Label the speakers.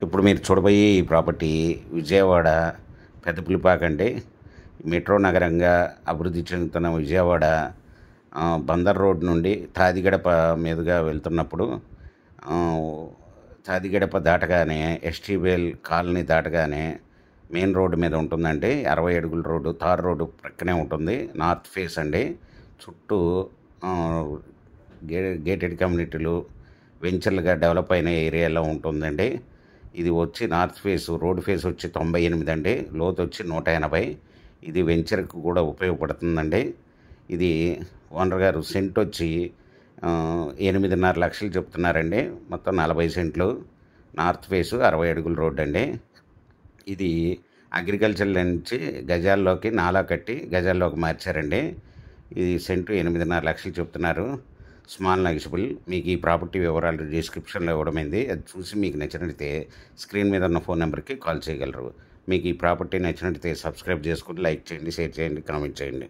Speaker 1: ఇప్పుడు మీరు చూడబోయే ఈ ప్రాపర్టీ విజయవాడ పెద్దపులిపాక అండి. మెట్రో నగరంగా అభివృద్ధి చెందుతున్న విజయవాడ బందర్ రోడ్ నుండి తాదిగడప మీదుగా వెళ్తున్నప్పుడు తాదిగడప దాటగానే ఎస్టీబేల్ కాలనీ దాటగానే మెయిన్ రోడ్డు మీద ఉంటుందండి. 60 అడుగుల రోడ్డు, తార్ రోడ్డు ప్రక్కనే ఉంటుంది. నార్త్ ఫేస్ అండి. చుట్టూ గేటెడ్ కమ్యూనిటీలు వెంచర్లుగా డెవలప్ అయిన ఏరియాలో ఉంటుందండి. ఇది వచ్చి నార్త్ ఫేస్, రోడ్ ఫేస్ వచ్చి 98 అండి, లోతు వచ్చి 180. ఇది వెంచర్కి కూడా ఉపయోగపడుతుందండి. ఇది ఓనర్ గారు సెంట్ వచ్చి 8.5 లక్షలు చెప్తున్నారండి. మొత్తం 40 సెంట్లు. నార్త్ ఫేసు 60 అడుగుల రోడ్ అండి. ఇది అగ్రికల్చర్ నుంచి గజాల్లోకి నాలా కట్టి గజాల్లోకి మార్చారండి. ఇది సెంటు 8.5 లక్షలు చెప్తున్నారు. Small negotiable. మీకు ఈ ప్రాపర్టీ వివరాలు డిస్క్రిప్షన్లో ఇవ్వడమైంది. అది చూసి మీకు నచ్చినట్లయితే స్క్రీన్ మీద ఉన్న ఫోన్ నెంబర్కి కాల్ చేయగలరు. మీకు ఈ ప్రాపర్టీ నచ్చినట్లయితే సబ్స్క్రైబ్ చేసుకుని లైక్ చేయండి, షేర్ చేయండి, కామెంట్ చేయండి.